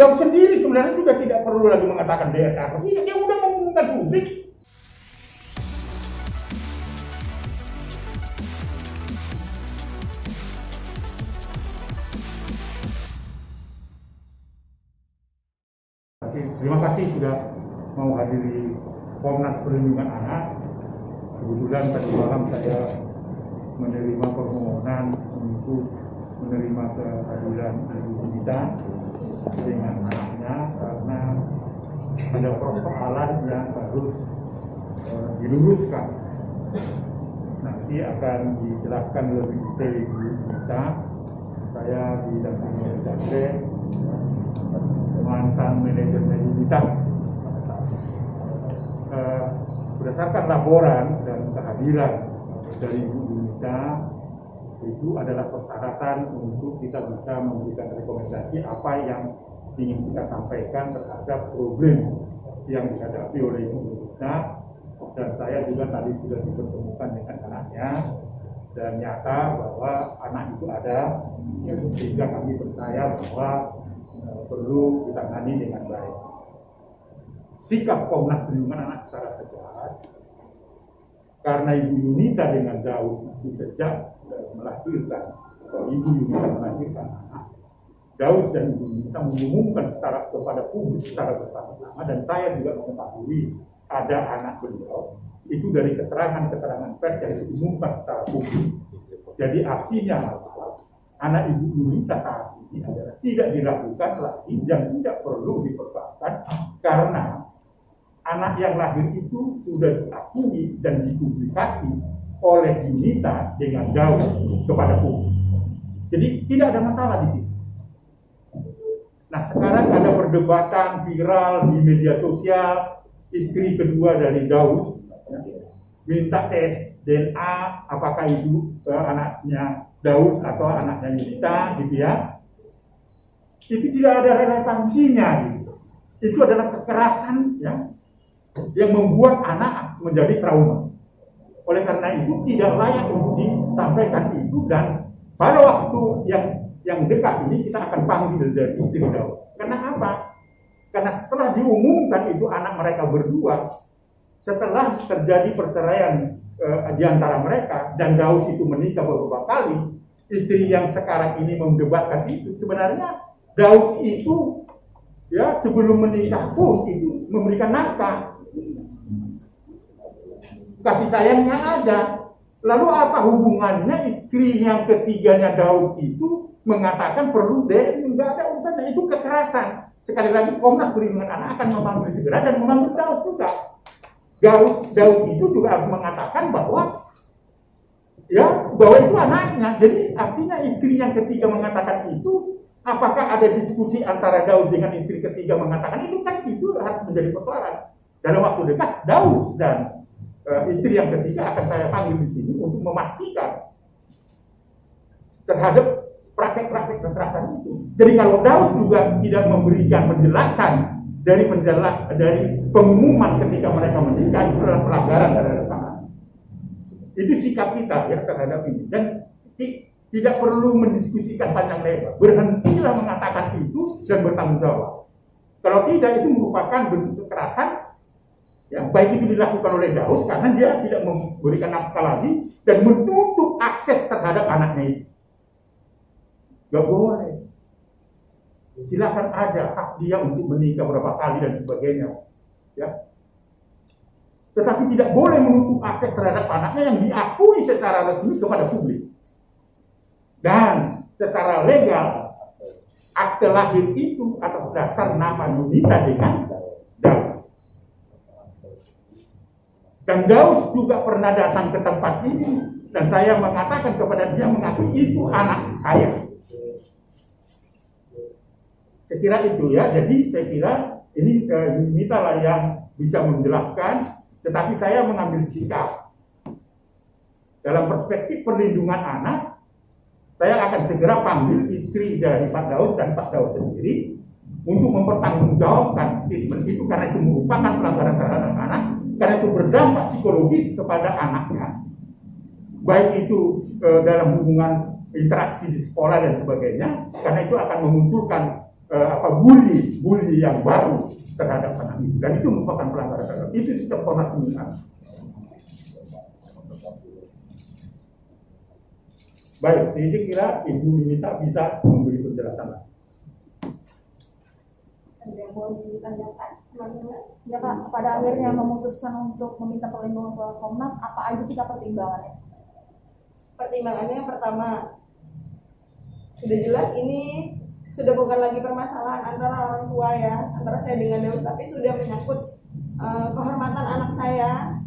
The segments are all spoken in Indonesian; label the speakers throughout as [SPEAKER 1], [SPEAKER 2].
[SPEAKER 1] Daud sendiri sebenarnya sudah tidak perlu lagi mengatakan DNA. Tidak, dia sudah mengumumkan publik. Terima kasih sudah mau hadiri Komnas Perlindungan Anak. Kebetulan tadi malam saya menerima permohonan untuk menerima kehadiran Ibu Nita dengan anaknya karena ada persoalan yang harus diluruskan. Nanti akan dijelaskan lebih detail Ibu Nita. Saya didampingi oleh mantan manajernya Ibu Nita. Berdasarkan laporan dan kehadiran dari Ibu Nita, itu adalah persyaratan untuk kita bisa memberikan rekomendasi apa yang ingin kita sampaikan terhadap problem yang dihadapi oleh Ibu Nita. Dan saya juga tadi sudah dipertemukan dengan anaknya dan nyata bahwa anak itu ada, sehingga kami percaya bahwa perlu ditangani dengan baik. Sikap Komnas Perlindungan Anak secara tegas karena Ibu Yunita dengan Daud itu sejak melahirkan, Ibu Yunita melahirkan anak, Daud dan Ibu Yunita mengumumkan secara kepada publik secara bersama-sama, dan saya juga mengetahui ada anak beliau itu dari keterangan pers yang diumumkan secara publik. Jadi artinya anak Ibu Yunita saat ini adalah tidak diragukan lagi dan tidak perlu dipersoalkan karena anak yang lahir itu sudah diakui dan dipublikasi oleh Yunita dengan Daud kepada publik. Jadi tidak ada masalah di sini. Nah, sekarang ada perdebatan viral di media sosial, istri kedua dari Daud minta tes DNA apakah itu anaknya Daud atau anaknya Yunita, gitu ya. Itu tidak ada relevansinya, gitu. Itu adalah kekerasan yang membuat anak menjadi trauma. Oleh karena itu tidak layak untuk disampaikan itu, dan pada waktu yang dekat ini kita akan panggil dari istri Daud. Karena apa? Karena setelah diumumkan itu anak mereka berdua, setelah terjadi perceraian di antara mereka dan Daud itu menikah beberapa kali, istri yang sekarang ini mendebatkan itu sebenarnya Daud itu sebelum menikah pun itu memberikan nafkah. Kasih sayangnya ada. Lalu apa hubungannya istri yang ketiganya Daud itu mengatakan perlu enggak ada urusannya, itu kekerasan. Sekali lagi Komnas Perlindungan Anak akan memanggil segera dan memanggil Daud juga. Daud itu juga harus mengatakan bahwa itu anaknya. Jadi artinya istri yang ketiga mengatakan itu, apakah ada diskusi antara Daud dengan istri ketiga mengatakan itu, kan itu harus menjadi persoalan. Dalam waktu dekat Daud dan istri yang ketiga akan saya panggil di sini untuk memastikan terhadap praktek-praktek kekerasan itu. Jadi kalau Daud juga tidak memberikan penjelasan dari pengumuman ketika mereka menikah, itu adalah pelanggaran terhadap anak. Itu sikap kita terhadap ini, dan tidak perlu mendiskusikan panjang lebar. Berhentilah mengatakan itu dan bertanggung jawab. Kalau tidak, itu merupakan bentuk kekerasan. Baik itu dilakukan oleh Daud karena dia tidak memberikan nafkah lagi dan menutup akses terhadap anaknya itu. Gak boleh. Silakan aja hak dia untuk menikah berapa kali dan sebagainya. Tetapi tidak boleh menutup akses terhadap anaknya yang diakui secara resmi kepada publik. Dan secara legal, akte lahir itu atas dasar nama Yunita dengan Daud. Dan Daud juga pernah datang ke tempat ini dan saya mengatakan kepada dia, mengakui itu anak saya. Saya kira itu jadi saya kira ini Yunita lah yang bisa menjelaskan, tetapi saya mengambil sikap. Dalam perspektif perlindungan anak, saya akan segera panggil istri dari Pak Daud dan Pak Daud sendiri untuk mempertanggungjawabkan statement itu, karena itu merupakan pelanggaran terhadap anak, karena itu berdampak psikologis kepada anaknya, baik itu dalam hubungan interaksi di sekolah dan sebagainya, karena itu akan memunculkan bully yang baru terhadap anak itu, dan itu merupakan pelanggaran terhadap itu setiap Komnas Perlindungan. Baik, jadi saya kira Ibu Ninita bisa memberi penjelasan.
[SPEAKER 2] Ada mau ditanyakan? Ya Pak, pada akhirnya memutuskan untuk meminta perlindungan ke Komnas, apa aja sih Kak pertimbangannya?
[SPEAKER 3] Pertimbangannya yang pertama, sudah jelas ini sudah bukan lagi permasalahan antara orang tua ya, antara saya dengan Daus, tapi sudah menyangkut kehormatan anak saya,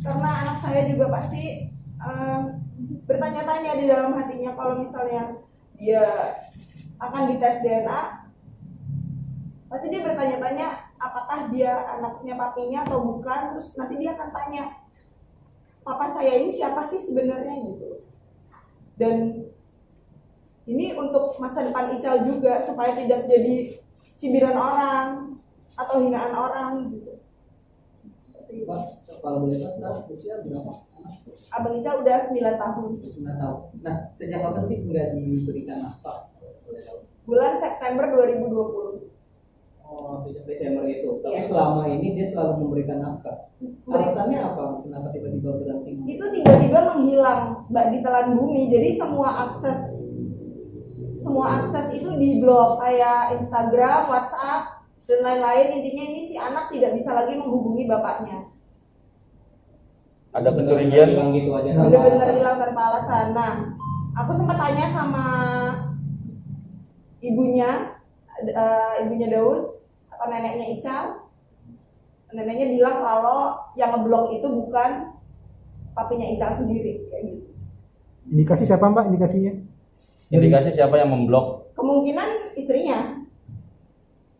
[SPEAKER 3] karena anak saya juga pasti bertanya-tanya di dalam hatinya kalau misalnya dia akan dites DNA, pasti dia bertanya-tanya apakah dia anaknya papinya atau bukan, terus nanti dia akan tanya, papa saya ini siapa sih sebenarnya gitu. Dan ini untuk masa depan Ical juga, supaya tidak jadi cibiran orang atau hinaan orang gitu.
[SPEAKER 4] Pak, kalau boleh tahu usia berapa?
[SPEAKER 3] Abang Ical udah 9 tahun.
[SPEAKER 4] 9 tahun. Nah, sejak kapan sih nggak diberikan nafkah?
[SPEAKER 3] Bulan September 2020.
[SPEAKER 4] Oh, sejak Desember itu. Tapi selama ini dia selalu memberikan nafkah. Alasannya apa? Kenapa tiba-tiba berhenti?
[SPEAKER 3] Itu tiba-tiba menghilang, Mbak, di telan bumi. Jadi semua akses itu diblok, kayak Instagram, WhatsApp, dan lain-lain. Intinya ini si anak tidak bisa lagi menghubungi bapaknya.
[SPEAKER 5] Ada kecurigaan
[SPEAKER 4] gitu aja.
[SPEAKER 3] Benar-benar hilang tanpa alasan. Nah, aku sempat tanya sama ibunya Daus atau neneknya Ical. Neneknya bilang kalau yang ngeblok itu bukan papinya Ical sendiri, kayak gitu.
[SPEAKER 6] Indikasi siapa Mbak indikasinya?
[SPEAKER 5] indikasi siapa yang memblok?
[SPEAKER 3] Kemungkinan istrinya.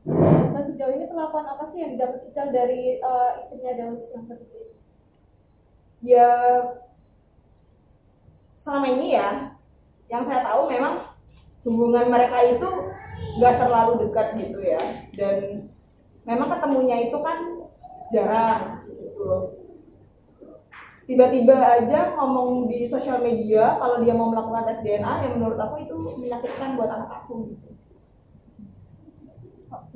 [SPEAKER 2] Nah, sejauh ini perlakuan apa sih yang didapat Ical dari istrinya Daus yang kedua?
[SPEAKER 3] Ya, selama ini ya, yang saya tahu memang hubungan mereka itu nggak terlalu dekat gitu ya, dan memang ketemunya itu kan jarang gitu loh. Tiba-tiba aja ngomong di sosial media kalau dia mau melakukan tes DNA, yang menurut aku itu menyakitkan buat anak aku gitu.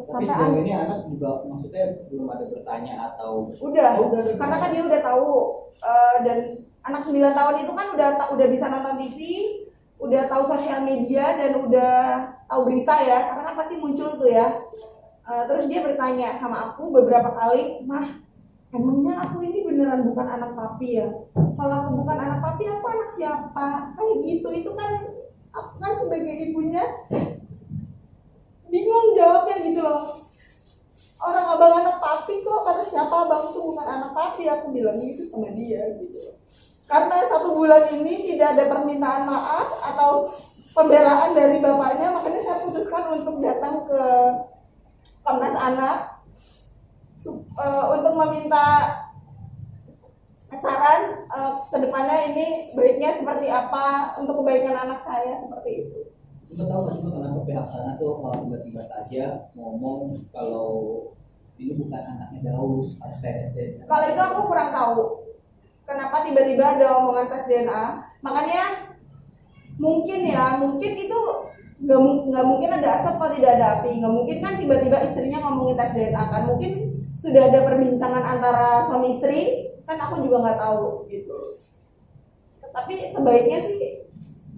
[SPEAKER 4] Tapi sejauh ini anak juga maksudnya belum ada bertanya atau
[SPEAKER 3] Udah, karena kan dia udah tahu, dan anak 9 tahun itu kan udah bisa nonton TV, udah tahu sosial media, dan udah tahu berita ya, karena kan pasti muncul tuh ya. Terus dia bertanya sama aku beberapa kali, "Mah, emangnya aku ini beneran bukan anak papi ya? Kalau aku bukan anak papi, aku anak siapa?" Kayak gitu. Itu kan aku kan sebagai ibunya bingung jawabnya gitu loh. Orang abang anak papi kok, kata siapa abang tuh bukan anak papi, aku bilang gitu sama dia gitu. Karena 1 bulan ini tidak ada permintaan maaf atau pembelaan dari bapaknya, makanya saya putuskan untuk datang ke Komnas Anak untuk meminta saran ke depannya ini baiknya seperti apa untuk kebaikan anak saya, seperti itu.
[SPEAKER 4] Kita tahu nggak sih kenapa pihak sana tuh tiba-tiba saja ngomong kalau ini bukan anaknya Daus, harus tes DNA.
[SPEAKER 3] Kalau itu aku kurang tahu kenapa tiba-tiba ada omongan tes DNA. Makanya mungkin itu nggak mungkin ada asap kalau tidak ada api. Nggak mungkin kan tiba-tiba istrinya ngomongin tes DNA kan. Mungkin sudah ada perbincangan antara suami istri, kan aku juga nggak tahu gitu. Tapi sebaiknya sih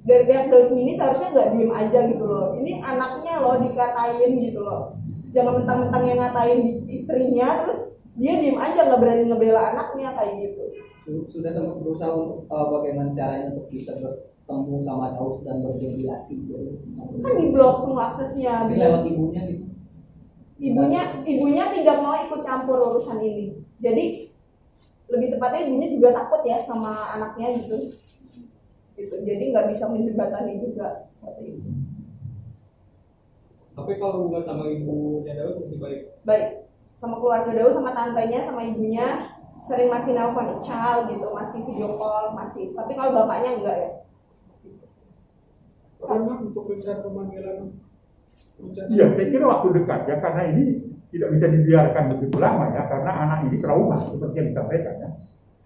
[SPEAKER 3] dari pihak Daus ini seharusnya nggak diem aja gitu loh. Ini anaknya loh dikatain gitu loh. Jangan mentang-mentang yang ngatain istrinya terus dia diem aja, nggak berani ngebela anaknya kayak gitu.
[SPEAKER 4] Sudah sempat berusaha untuk bagaimana caranya untuk bisa bertemu sama Daus dan bermediasi gitu.
[SPEAKER 3] Kan diblok semua aksesnya.
[SPEAKER 4] Tapi lewat ibunya gitu.
[SPEAKER 3] Ibunya tidak mau ikut campur urusan ini. Jadi lebih tepatnya ibunya juga takut ya sama anaknya gitu. Jadi nggak bisa menjembatani juga seperti itu.
[SPEAKER 7] Tapi kalau hubungan sama ibunya Daus masih baik?
[SPEAKER 3] Baik, sama keluarga Daus, sama tantenya, sama ibunya sering masih nelfon Ical gitu, masih video call, masih. Tapi kalau bapaknya enggak ya.
[SPEAKER 7] Karena untuk rencana pemanggilan
[SPEAKER 1] Iya, saya kira waktu dekat ya, karena ini tidak bisa dibiarkan begitu lama ya, karena anak ini trauma seperti yang disampaikan ya.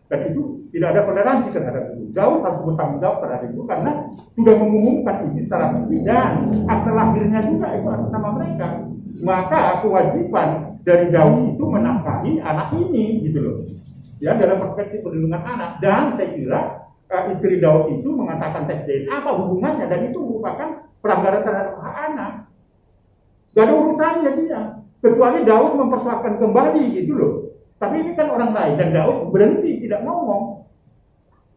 [SPEAKER 1] Dan itu tidak ada toleransi terhadap itu. Daus harus bertanggung jawab terhadap itu karena sudah mengumumkan itu secara publik dan akte lahirnya juga itu atas nama mereka. Maka kewajiban dari Daus itu menafkahi anak ini gitu loh. Ya, dalam perspektif perlindungan anak. Dan saya kira istri Daus itu mengatakan tes DNA apa hubungannya, dan itu merupakan pelanggaran terhadap hak anak. Gak ada urusannya dia, kecuali Daus mempersoalkan kembali gitu loh. Tapi ini kan orang lain, dan Daus berhenti tidak ngomong.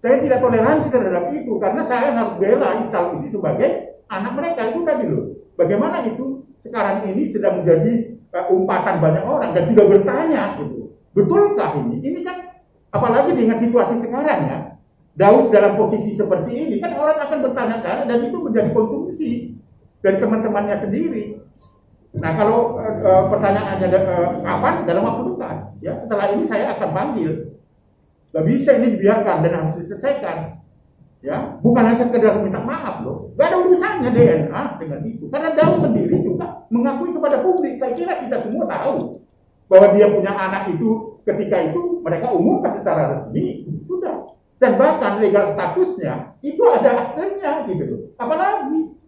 [SPEAKER 1] Saya tidak toleransi terhadap itu karena saya harus bela Ical ini sebagai anak mereka itu tadi loh. Bagaimana itu sekarang ini sedang menjadi umpatan banyak orang dan sudah bertanya gitu. Betulkah ini? Ini kan apalagi dengan situasi sekarang ya. Daus dalam posisi seperti ini kan orang akan bertanya-tanya dan itu menjadi konsumsi dari teman-temannya sendiri. Nah, kalau pertanyaannya kapan? Dalam waktu dekat. Ya, setelah ini saya akan panggil. Gak bisa ini dibiarkan dan harus diselesaikan. Ya, bukan hanya sekedar minta maaf loh. Gak ada urusannya DNA dengan itu. Karena Daus sendiri juga mengakui kepada publik. Saya kira kita semua tahu bahwa dia punya anak itu ketika itu mereka umumkan secara resmi. Sudah. Dan bahkan legal statusnya itu ada aktenya gitu loh. Apalagi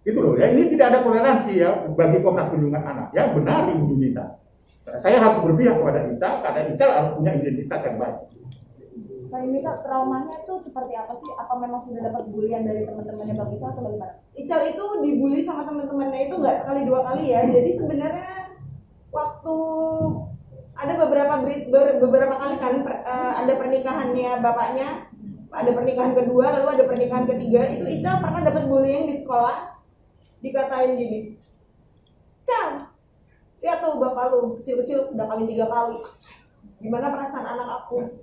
[SPEAKER 1] itu loh ya, ini tidak ada toleransi ya bagi Komnas Perlindungan Anak ya, benar Ibu Junita. Saya harus berpihak kepada Ical karena Ical harus punya identitas yang baik.
[SPEAKER 2] Kak Yunita, traumanya itu seperti apa sih? Apa memang sudah dapat bulian dari teman-temannya Bang Ical atau bagaimana?
[SPEAKER 3] Ical itu dibully sama teman-temannya itu nggak sekali dua kali ya. Jadi sebenarnya waktu ada beberapa kali kan ada pernikahannya bapaknya, ada pernikahan kedua, lalu ada pernikahan ketiga, itu Ical pernah dapat bullying di sekolah. Dikatain gini, Cal, lihat tuh bapak lu kecil-kecil udah kawin 3 kali. Gimana perasaan anak aku?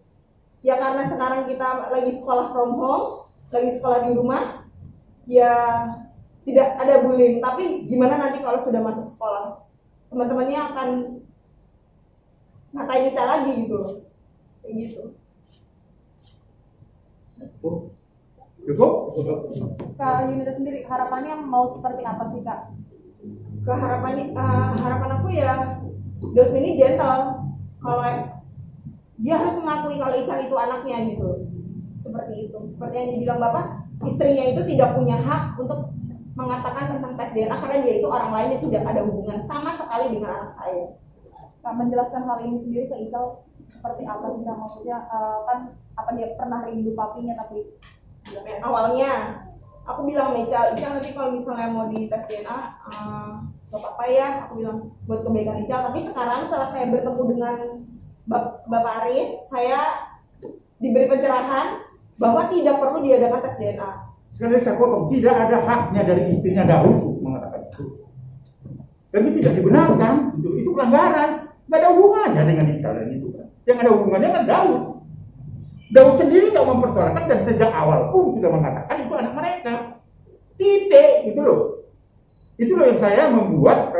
[SPEAKER 3] Ya karena sekarang kita lagi sekolah from home, lagi sekolah di rumah, ya tidak ada bullying. Tapi gimana nanti kalau sudah masuk sekolah, teman-temannya akan ngatain Ical lagi gitu loh, kayak gitu.
[SPEAKER 1] Cukup?
[SPEAKER 2] Kak Yunita sendiri harapannya mau seperti apa sih Kak?
[SPEAKER 3] Harapan aku ya Daus ini gentle. Kalau dia harus mengakui kalau Ical itu anaknya gitu. Seperti itu. Seperti yang dibilang Bapak, istrinya itu tidak punya hak untuk mengatakan tentang tes DNA karena dia itu orang lain yang tidak ada hubungan sama sekali dengan anak saya.
[SPEAKER 2] Kak menjelaskan hal ini sendiri ke Ical seperti apa sih Kak? Maksudnya kan apa dia pernah rindu papinya tapi
[SPEAKER 3] awalnya aku bilang sama Ical nanti kalau misalnya mau di tes DNA gak apa-apa ya, aku bilang buat kebaikan Ical. Tapi sekarang setelah saya bertemu dengan Bapak Aris, saya diberi pencerahan bahwa tidak perlu diadakan tes DNA.
[SPEAKER 1] Sekali saya potong, tidak ada haknya dari istrinya Daus mengatakan itu. Dan itu tidak dibenarkan, itu pelanggaran. Gak ada hubungannya dengan Ical dan itu kan. Yang ada hubungannya kan Daus. Daus sendiri tidak mempersoalkan dan sejak awal pun sudah mengatakan itu anak mereka. Titik, gitu loh. Itu loh yang saya membuat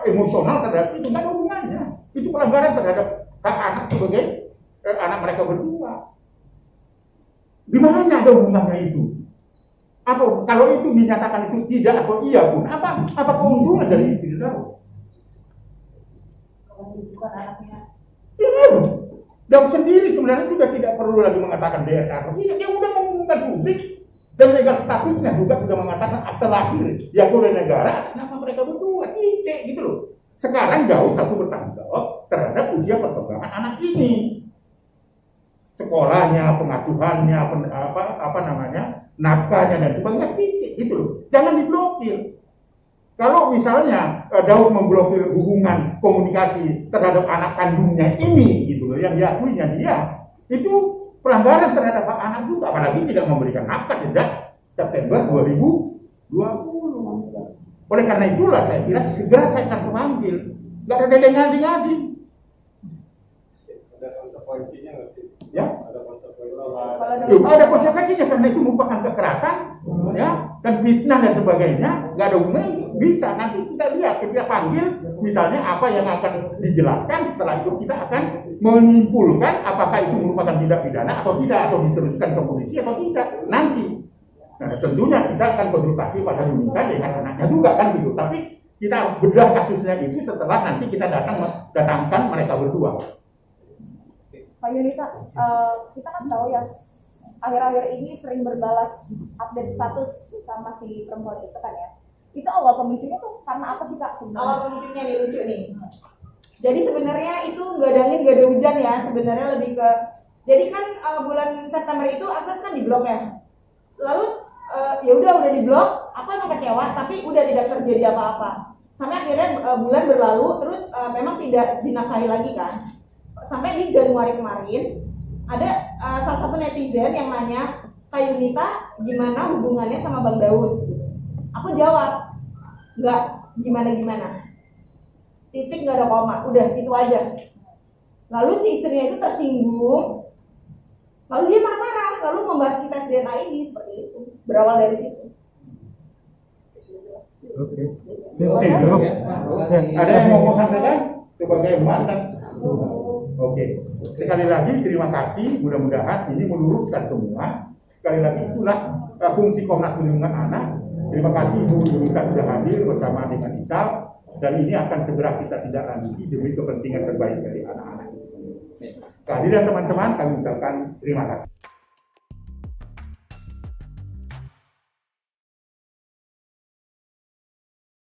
[SPEAKER 1] emosional terhadap itu, nggak ada hubungannya. Itu pelanggaran terhadap hak anak sebagai anak mereka berdua. Di mana ada hubungannya itu? Apa kalau itu dinyatakan itu tidak atau iya pun apa keuntungan dari istri Daus?
[SPEAKER 2] kalau bukan anaknya.
[SPEAKER 1] Iya. Daus sendiri sebenarnya sudah tidak perlu lagi mengatakan DNA. Dia sudah mengumumkan publik dan legal statusnya juga sudah mengatakan akte lahir yang oleh negara atas nama mereka berdua. Titik gitu loh. Sekarang Daus harus bertanggung jawab terhadap usia perkembangan anak ini. Sekolahnya, pengasuhannya, nafkahnya dan sebagainya. Titik gitu loh. Jangan diblokir. Kalau misalnya Daus memblokir hubungan komunikasi terhadap anak kandungnya ini, gitu loh, yang diakuinya dia, itu pelanggaran terhadap hak anak juga, apalagi tidak memberikan nafkah sejak September 2020. Oleh karena itulah saya kira segera saya akan memanggil, nggak ada ngadi-ngadi.
[SPEAKER 7] Ada konsekuensinya nggak sih?
[SPEAKER 1] Ya.
[SPEAKER 7] Ada konsekuensinya.
[SPEAKER 1] Ada konsekuensinya karena itu merupakan kekerasan, ya, dan fitnah dan sebagainya, nggak ada hubungannya. Bisa nanti kita lihat, kita panggil misalnya apa yang akan dijelaskan, setelah itu kita akan menyimpulkan apakah itu merupakan tindak pidana atau tidak, atau diteruskan ke polisi atau tidak nanti. Nah, tentunya kita akan konsultasi pada Yunita dengan anaknya juga kan gitu, tapi kita harus bedah kasusnya itu setelah nanti kita datangkan mereka berdua.
[SPEAKER 2] Pak Yunita, kita kan tahu ya akhir-akhir ini sering berbalas update status sama si perempuan itu kan ya. Itu awal pemicunya tuh karena apa sih Kak sebenarnya?
[SPEAKER 3] Awal pemicunya nih lucu nih. Jadi sebenarnya itu nggak ada angin nggak ada hujan ya, sebenarnya lebih ke jadi kan bulan September itu akses kan diblok ya. Lalu ya udah di blok, aku emang kecewa tapi udah tidak terjadi apa-apa. Sampai akhirnya bulan berlalu terus memang tidak dinafkahi lagi kan. Sampai di Januari kemarin ada salah satu netizen yang nanya, Kak Yunita gimana hubungannya sama Bang Daus? Aku jawab, nggak gimana-gimana. Titik nggak ada koma, udah itu aja. Lalu si istrinya itu tersinggung, lalu dia marah-marah, lalu membahas si tes DNA ini seperti itu. Berawal dari situ.
[SPEAKER 6] Oke.
[SPEAKER 1] Oke,
[SPEAKER 6] Cukup.
[SPEAKER 1] ada yang mau sampaikan sebagai mantan? Oke, sekali lagi terima kasih. Mudah-mudahan ini meluruskan semua. Sekali lagi itulah fungsi Komnas Perlindungan Anak. Terima kasih Ibu Yunita sudah hadir bersama dengan Ical, dan ini akan segera kita tidak lanjuti demi kepentingan terbaik dari anak-anak itu. Kehadiran teman-teman kami ucapkan terima kasih.